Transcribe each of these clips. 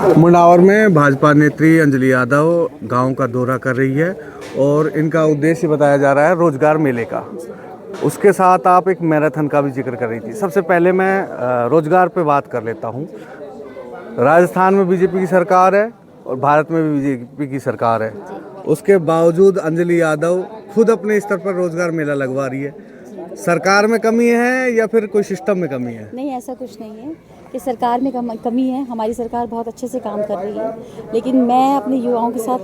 मुंडावर में भाजपा नेत्री अंजलि यादव गांव का दौरा कर रही है और इनका उद्देश्य बताया जा रहा है रोजगार मेले का। उसके साथ आप एक मैराथन का भी जिक्र कर रही थी। सबसे पहले मैं रोजगार पे बात कर लेता हूं। राजस्थान में बीजेपी की सरकार है और भारत में भी बीजेपी की सरकार है। उसके बावजूद अंजलि यादव खुद अपने स्तर पर रोजगार मेला लगवा रही है। सरकार में कमी है या फिर कोई सिस्टम में कमी है? नहीं, ऐसा कुछ नहीं है कि सरकार में कमी है। हमारी सरकार बहुत अच्छे से काम कर रही है, लेकिन मैं अपने युवाओं के साथ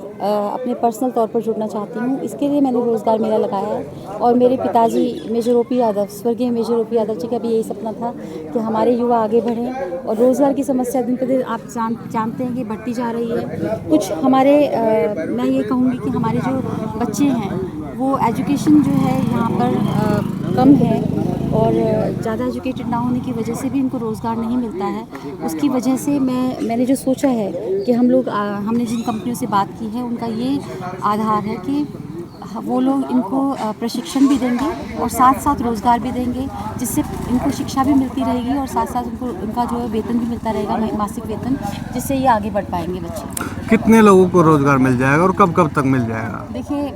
अपने पर्सनल तौर पर जुड़ना चाहती हूँ। इसके लिए मैंने रोज़गार मेला लगाया है और मेरे पिताजी मेजर ओपी यादव, स्वर्गीय मेजर ओपी यादव जी का भी यही सपना था कि हमारे युवा आगे बढ़ें और रोज़गार की समस्या दिन प्रतिदिन आप जानते हैं कि बढ़ती जा रही है। कुछ हमारे मैं ये कहूँगी कि हमारे जो बच्चे हैं वो एजुकेशन जो है यहाँ पर कम है और ज़्यादा एजुकेटेड ना होने की वजह से भी इनको रोज़गार नहीं मिलता है। उसकी वजह से मैंने जो सोचा है कि हमने जिन कंपनियों से बात की है उनका ये आधार है कि वो लोग इनको प्रशिक्षण भी देंगे और साथ साथ रोज़गार भी देंगे, जिससे इनको शिक्षा भी मिलती रहेगी और साथ साथ उनका जो है वेतन भी मिलता रहेगा, मासिक वेतन, जिससे ये आगे बढ़ पाएंगे बच्चे। कितने लोगों को रोजगार मिल जाएगा और कब कब तक मिल जाएगा? देखिए,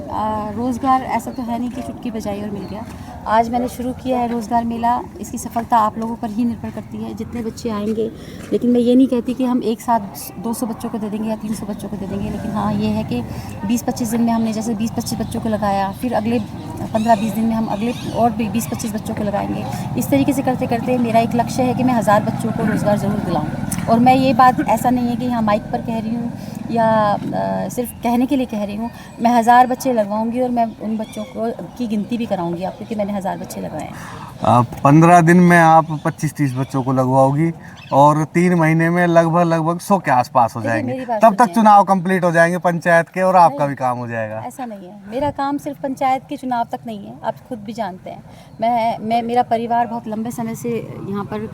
रोज़गार ऐसा तो है नहीं कि चुटकी बजाई और मिल गया। आज मैंने शुरू किया है रोज़गार मेला। इसकी सफलता आप लोगों पर ही निर्भर करती है, जितने बच्चे आएंगे। लेकिन मैं ये नहीं कहती कि हम एक साथ 200 बच्चों को दे देंगे या 300 बच्चों को दे देंगे। लेकिन हाँ, ये है कि 20-25 दिन में हमने जैसे 20-25 बच्चों को लगाया, फिर अगले 15-20 दिन में हम अगले और भी 20-25 बच्चों को लगाएंगे। इस तरीके से करते करते मेरा एक लक्ष्य है कि मैं 1000 बच्चों को रोज़गार ज़रूर दिलाऊँ। और मैं ये बात ऐसा नहीं है कि यहाँ माइक पर कह रही हूँ या सिर्फ कहने के लिए कह रही हूँ। मैं 1000 बच्चे लगवाऊंगी और मैं उन बच्चों को की गिनती भी कराऊंगी आपको कि मैंने 1000 बच्चे लगवाए हैं। 15 दिन में आप 25-30 बच्चों को लगवाओगी और 3 महीने में लगभग 100 के आसपास हो जाएंगे। तब तक चुनाव कंप्लीट हो जाएंगे पंचायत के और आपका भी काम हो जाएगा। ऐसा नहीं है, मेरा काम सिर्फ पंचायत के चुनाव तक नहीं है, आप खुद भी जानते हैं। मेरा परिवार बहुत लंबे समय से यहाँ पर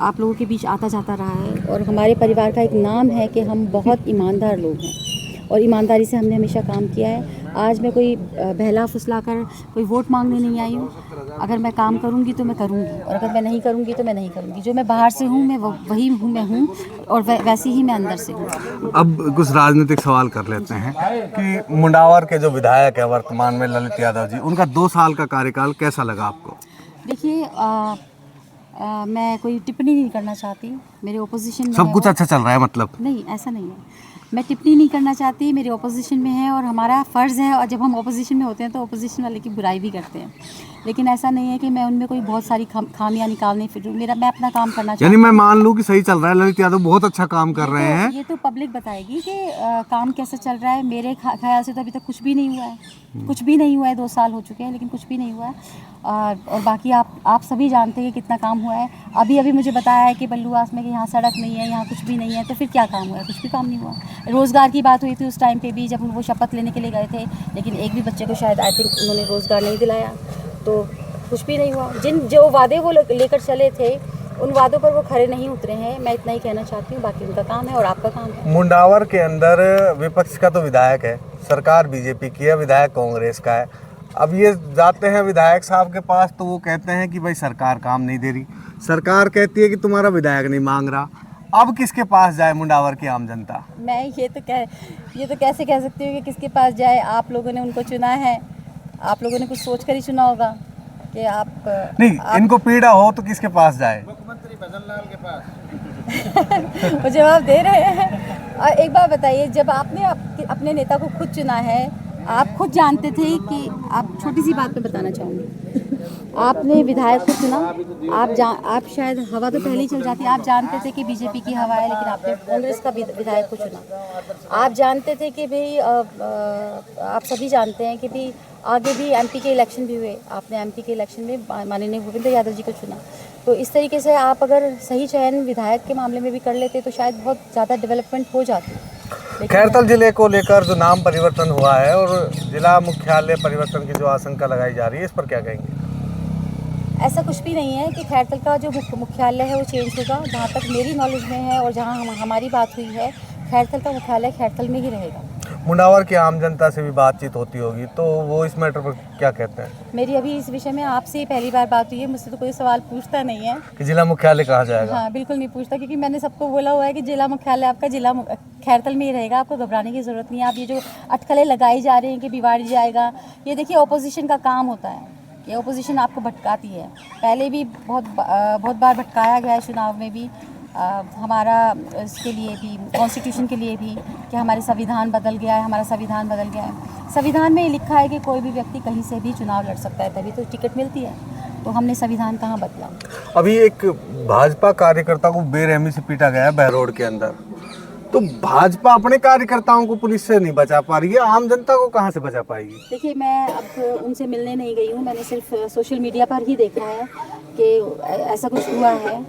आप लोगों के बीच आता जाता रहा है और हमारे परिवार का एक नाम है कि हम बहुत ईमानदार लोग हैं और ईमानदारी से हमने हमेशा काम किया है। आज मैं कोई बहला फुसला कर कोई वोट मांगने नहीं आई हूँ। अगर मैं काम करूँगी तो मैं करूँगी और अगर मैं नहीं करूँगी तो मैं नहीं करूँगी। जो मैं बाहर से हूँ मैं वही हूँ मैं हूँ और वैसे ही मैं अंदर से हूँ। अब कुछ राजनीतिक सवाल कर लेते हैं कि मुंडावर के जो विधायक है वर्तमान में ललित यादव जी, उनका 2 साल का कार्यकाल कैसा लगा आपको? देखिए, मैं कोई टिप्पणी नहीं करना चाहती। मेरे ओपोजिशन में सब कुछ अच्छा चल रहा है मतलब? नहीं, ऐसा नहीं है। मैं टिप्पणी नहीं करना चाहती। मेरे ओपोजिशन में है और हमारा फ़र्ज़ है, और जब हम ओपोजिशन में होते हैं तो ओपोजिशन वाले की बुराई भी करते हैं। लेकिन ऐसा नहीं है कि मैं उनमें कोई बहुत सारी खामियां निकालने फिर मैं अपना काम करना चाहती हूँ। यानी मैं मान लूँ कि सही चल रहा है, ललित यादव बहुत अच्छा काम कर रहे हैं। ये तो पब्लिक बताएगी कि काम कैसे चल रहा है। मेरे ख्याल से तो अभी तक कुछ भी नहीं हुआ है। कुछ भी नहीं हुआ है। 2 साल हो चुके हैं लेकिन कुछ भी नहीं हुआ है। और बाकी आप सभी जानते हैं कि कितना काम हुआ है। अभी मुझे बताया है कि बल्लूआस में कि यहाँ सड़क नहीं है, यहाँ कुछ भी नहीं है, तो फिर क्या काम हुआ है? कुछ भी काम नहीं हुआ। रोज़गार की बात हुई थी उस टाइम पे भी जब वो शपथ लेने के लिए गए थे, लेकिन एक भी बच्चे को शायद आई थिंक उन्होंने रोज़गार नहीं दिलाया, तो कुछ भी नहीं हुआ। जो वादे वो लेकर चले थे उन वादों पर वो खरे नहीं उतरे हैं। मैं इतना ही कहना चाहती हूँ। बाकी उनका काम है और आपका काम है। मुंडावर के अंदर विपक्ष का तो विधायक है, सरकार बीजेपी की है, विधायक कांग्रेस का है। अब ये जाते हैं विधायक साहब के पास तो वो कहते हैं कि भाई सरकार काम नहीं दे रही, सरकार कहती है कि तुम्हारा विधायक नहीं मांग रहा। अब किसके पास जाए मुंडावर की आम जनता? मैं ये तो कैसे कह सकती हूँ कि किसके पास जाए? आप लोगों ने उनको चुना है, आप लोगों ने कुछ सोच कर ही चुना होगा कि इनको पीड़ा हो तो किसके पास जाए? मुख्यमंत्री भजन लाल के पास। वो जवाब दे रहे हैं। और एक बात बताइए, जब आपने अपने नेता को खुद चुना है, आप खुद जानते थे कि आप छोटी सी बात पे बताना चाहूँगी, आपने विधायक को चुना, आप शायद हवा तो पहले ही चल जाती। आप जानते थे कि बीजेपी की हवा है, लेकिन आपने कांग्रेस का विधायक को चुना। आप जानते थे कि भाई आप सभी जानते हैं कि भाई आगे भी एमपी के इलेक्शन भी हुए, आपने एमपी के इलेक्शन में माननीय भूपेंद्र यादव जी को चुना। तो इस तरीके से आप अगर सही चयन विधायक के मामले में भी कर लेते तो शायद बहुत ज़्यादा डेवलपमेंट हो जाती। खैरथल जिले को लेकर जो नाम परिवर्तन हुआ है और जिला मुख्यालय परिवर्तन की जो आशंका लगाई जा रही है, इस पर क्या कहेंगे? ऐसा कुछ भी नहीं है कि खैरथल का जो मुख्यालय है वो चेंज होगा। जहाँ तक मेरी नॉलेज में है और जहाँ हमारी बात हुई है, खैरथल का मुख्यालय खैरथल में ही रहेगा। मुनावर की आम जनता से भी बातचीत होती होगी, तो वो इस मैटर पर क्या कहते हैं मेरी अभी इस विषय में आपसे ही पहली बार बात हुई है, मुझसे तो कोई सवाल पूछता नहीं है। कि जिला मुख्यालय कहाँ जाएगा? हाँ, बिल्कुल नहीं पूछता, क्योंकि मैंने सबको बोला हुआ है कि जिला मुख्यालय आपका खैरतल में ही रहेगा, आपको घबराने की ज़रूरत नहीं है। आप ये जो अटकलें लगाई जा रहे हैं कि भिवाड़ी जाएगा, ये देखिए ऑपोजिशन का काम होता है, ये ऑपोजिशन आपको भटकाती है। पहले भी बहुत बार भटकाया गया है, चुनाव में भी हमारा इसके लिए भी, कॉन्स्टिट्यूशन के लिए भी, कि हमारे संविधान बदल गया है, हमारा संविधान बदल गया है। संविधान में ये लिखा है कि कोई भी व्यक्ति कहीं से भी चुनाव लड़ सकता है, तभी तो टिकट मिलती है। तो हमने संविधान कहाँ बदला? अभी एक भाजपा कार्यकर्ता को बेरहमी से पीटा गया है बहरोड के अंदर, तो भाजपा अपने कार्यकर्ताओं को पुलिस से नहीं बचा पा रही है, आम जनता को कहाँ से बचा पाएगी? देखिए, मैं अब उनसे मिलने नहीं गई हूँ, मैंने सिर्फ सोशल मीडिया पर ही देखा है कि ऐसा कुछ हुआ है।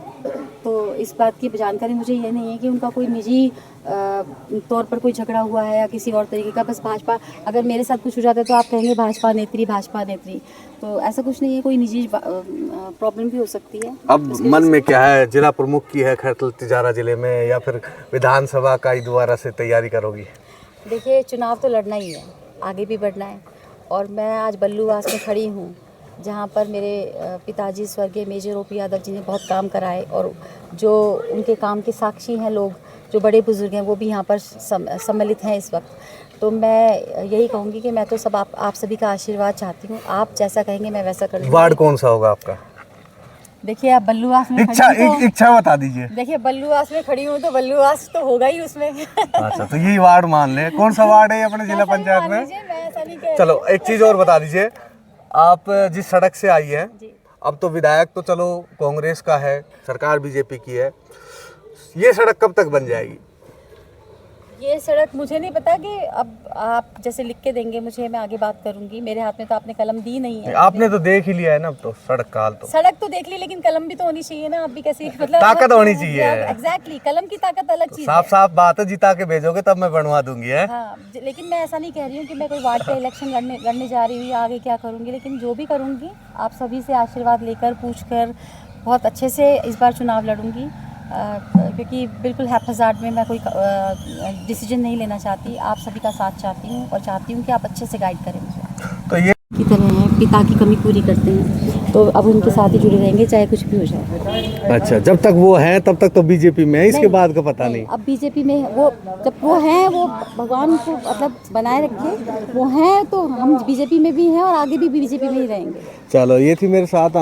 तो इस बात की जानकारी मुझे ये नहीं है कि उनका कोई निजी तौर पर कोई झगड़ा हुआ है या किसी और तरीके का। बस भाजपा, अगर मेरे साथ कुछ हो जाता है तो आप कहेंगे भाजपा नेत्री, तो ऐसा कुछ नहीं है, कोई निजी प्रॉब्लम भी हो सकती है। अब मन में क्या है, जिला प्रमुख की है खैरतल तिजारा जिले में, या फिर विधानसभा का ही दोबारा से तैयारी करोगी? देखिए, चुनाव तो लड़ना ही है, आगे भी बढ़ना है, और मैं आज बल्लूवास में खड़ी हूँ, जहाँ पर मेरे पिताजी स्वर्गीय मेजर ओपी यादव जी ने बहुत काम कराए, और जो उनके काम के साक्षी हैं लोग, जो बड़े बुजुर्ग हैं, वो भी यहाँ पर सम्मिलित हैं इस वक्त। तो मैं यही कहूँगी कि मैं तो आप सभी का आशीर्वाद चाहती हूँ। आप जैसा कहेंगे मैं वैसा करूँगी। वार्ड कौन सा होगा आपका? देखिए, आप बल्लूवास में इच्छा बता दीजिए। देखिए, बल्लूवास में खड़ी हूँ तो बल्लूवास तो होगा ही उसमें। अच्छा, तो यही वार्ड मान ले। कौन सा वार्ड है अपने जिला पंचायत में? चलो, एक चीज और बता दीजिए, आप जिस सड़क से आई है, अब तो विधायक तो चलो कांग्रेस का है, सरकार बीजेपी की है, ये सड़क कब तक बन जाएगी? ये सड़क मुझे नहीं पता, कि अब आप जैसे लिख के देंगे मुझे, मैं आगे बात करूंगी। मेरे हाथ में तो आपने कलम दी नहीं है। आपने तो देख ही लिया है ना, अब तो सड़क का हाल। तो सड़क तो देख ली, लेकिन कलम भी तो होनी चाहिए ना। आप भी कैसे, मतलब ताकत होनी चाहिए। एग्जैक्टली, कलम की ताकत अलग चीज है। साफ बात है, जिता के भेजोगे तब मैं बनवा दूंगी है। हाँ, लेकिन मैं ऐसा नहीं कह रही हूँ कि मैं कोई वार्ड का इलेक्शन लड़ने जा रही हूँ या आगे क्या करूँगी, लेकिन जो भी करूँगी आप सभी से आशीर्वाद लेकर, पूछ कर, बहुत अच्छे से इस बार चुनाव लड़ूंगी। क्योंकि बिल्कुल हैप्पीजार्ड में मैं कोई डिसीजन नहीं लेना चाहती। आप सभी का साथ चाहती हूँ, और चाहती हूँ कि आप अच्छे से गाइड करें मुझे। तो ये की तरह हैं, पिता की कमी पूरी करते हैं, तो अब उनके साथ ही जुड़े रहेंगे चाहे कुछ भी हो जाए। अच्छा, जब तक वो है तब तक तो बीजेपी में है, इसके बाद का पता नहीं। अब बीजेपी में वो, जब वो हैं, वो भगवान को मतलब बनाए रखे, वो हैं तो हम बीजेपी में भी हैं और आगे भी बीजेपी में ही रहेंगे। चलो, ये थी मेरे साथ